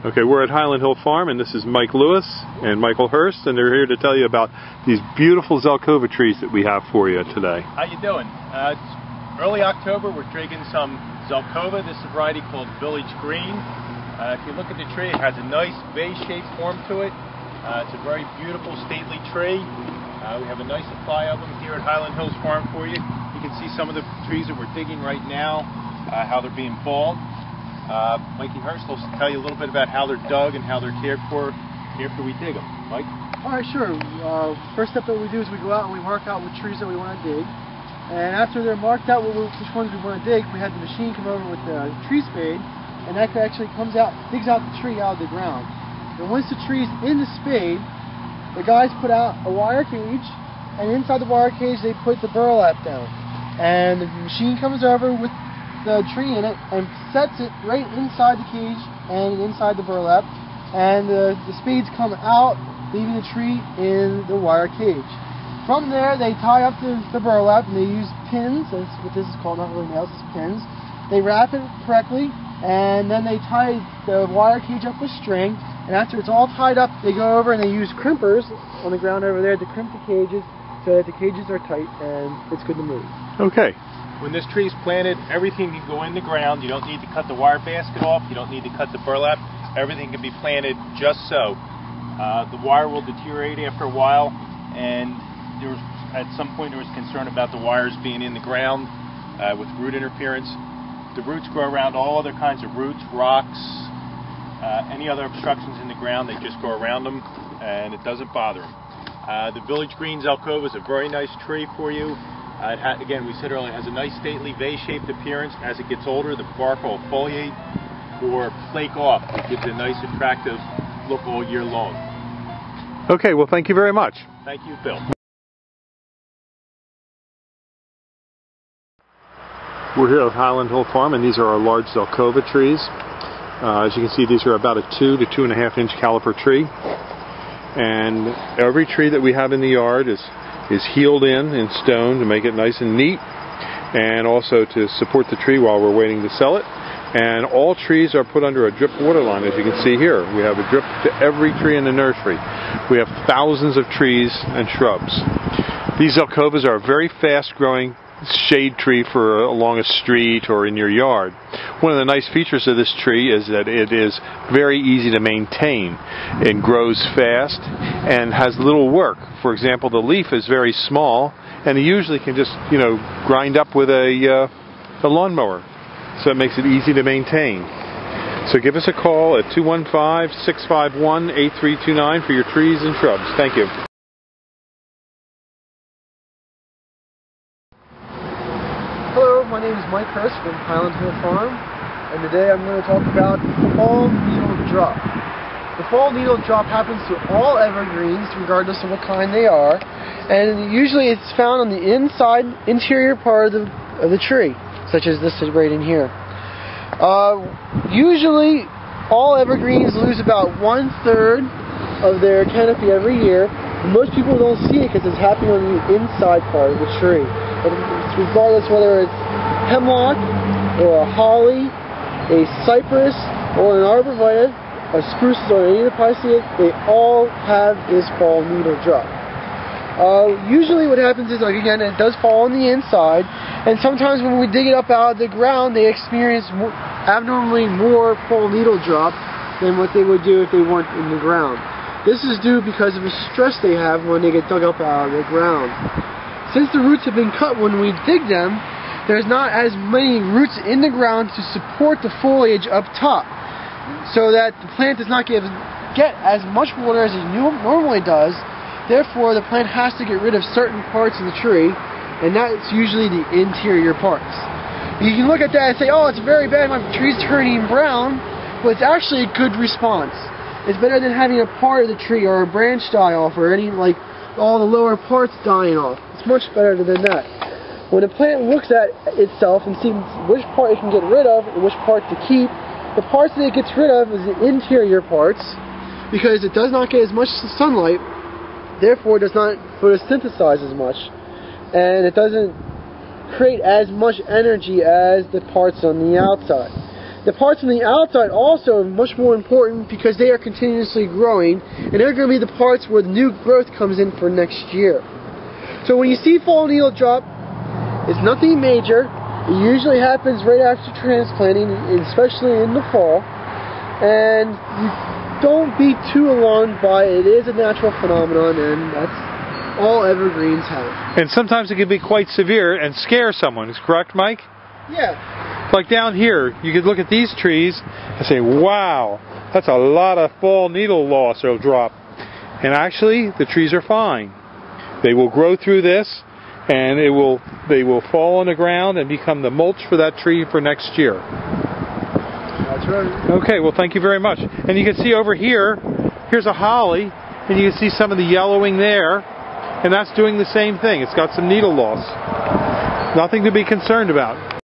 Okay, we're at Highland Hill Farm, and this is Mike Lewis and Michael Hurst, and they're here to tell you about these beautiful Zelkova trees that we have for you today. How you doing? It's early October. We're digging some Zelkova. This is a variety called Village Green. If you look at the tree, it has a nice vase-shaped form to it. It's a very beautiful, stately tree. We have a nice supply of them here at Highland Hills Farm for you. You can see some of the trees that we're digging right now, how they're being falled. Mikey Hurst will tell you a little bit about how they're dug and how they're cared for after we dig them. Mike? Alright, sure. First step that we do is we go out and we mark out what trees that we want to dig. And after they're marked out which ones we want to dig, we have the machine come over with the tree spade, and that actually comes out, digs out the tree out of the ground. And once the tree is in the spade, the guys put out a wire cage, and inside the wire cage they put the burlap down. And the machine comes over with the tree in it and sets it right inside the cage and inside the burlap, and the spades come out, leaving the tree in the wire cage. From there they tie up the burlap, and they use pins. That's what this is called, not really nails, it's pins. They wrap it correctly, and then they tie the wire cage up with string, and after it's all tied up they go over and they use crimpers on the ground over there to crimp the cages so that the cages are tight and it's good to move. Okay. When this tree is planted, everything can go in the ground. You don't need to cut the wire basket off. You don't need to cut the burlap. Everything can be planted just so. The wire will deteriorate after a while, and at some point there was concern about the wires being in the ground with root interference. The roots grow around all other kinds of roots, rocks, any other obstructions in the ground. They just go around them, and it doesn't bother them. The Village Green Zelkova is a very nice tree for you. Again, we said earlier, it has a nice stately vase-shaped appearance. As it gets older, the bark will foliate or flake off. It gives it a nice, attractive look all year long. Okay, well, thank you very much. Thank you, Bill. We're here at Highland Hill Farm, and these are our large Zelkova trees. As you can see, these are about a 2 to 2.5 inch caliper tree. And every tree that we have in the yard is healed in stone to make it nice and neat, and also to support the tree while we're waiting to sell it. And all trees are put under a drip water line, as you can see here. We have a drip to every tree in the nursery. We have thousands of trees and shrubs. These Zelkovas are a very fast growing shade tree for along a street or in your yard. One of the nice features of this tree is that it is very easy to maintain. It grows fast and has little work. For example, the leaf is very small, and you usually can just, grind up with a lawnmower. So it makes it easy to maintain. So give us a call at 215-651-8329 for your trees and shrubs. Thank you. Hello, my name is Mike Hurst from Highland Hill Farm, and today I'm going to talk about fall needle drop. The fall needle drop happens to all evergreens, regardless of what kind they are, and usually it's found on the interior part of the tree, such as this right in here. Usually, all evergreens lose about 1/3 of their canopy every year. Most people don't see it because it's happening on the inside part of the tree. But regardless whether it's hemlock or a holly, a cypress, or an arborvitae, a spruce, or any of the Pisceae, they all have this fall needle drop. Usually what happens is, again, it does fall on the inside, and sometimes when we dig it up out of the ground, they experience abnormally more fall needle drop than what they would do if they weren't in the ground. This is due because of the stress they have when they get dug up out of the ground. Since the roots have been cut when we dig them, there's not as many roots in the ground to support the foliage up top, so that the plant does not get as much water as it normally does. Therefore, the plant has to get rid of certain parts of the tree, and that's usually the interior parts. You can look at that and say, oh, it's very bad, my tree's turning brown, but it's actually a good response. It's better than having a part of the tree or a branch die off, or all the lower parts dying off. It's much better than that. When a plant looks at itself and sees which part it can get rid of and which part to keep, the parts that it gets rid of is the interior parts, because it does not get as much sunlight, therefore it does not photosynthesize as much, and it doesn't create as much energy as the parts on the outside. The parts on the outside also are much more important because they are continuously growing, and they're going to be the parts where the new growth comes in for next year. So when you see fall needle drop, it's nothing major. It usually happens right after transplanting, especially in the fall. And you don't be too alarmed by it. It is a natural phenomenon, and that's all evergreens have. And sometimes it can be quite severe and scare someone. Is correct, Mike? Yeah. Like down here, you could look at these trees and say, wow, that's a lot of fall needle loss or drop. And actually, the trees are fine. They will grow through this, and they will fall on the ground and become the mulch for that tree for next year. That's right. Okay, well, thank you very much. And you can see over here, here's a holly, and you can see some of the yellowing there, and that's doing the same thing. It's got some needle loss. Nothing to be concerned about.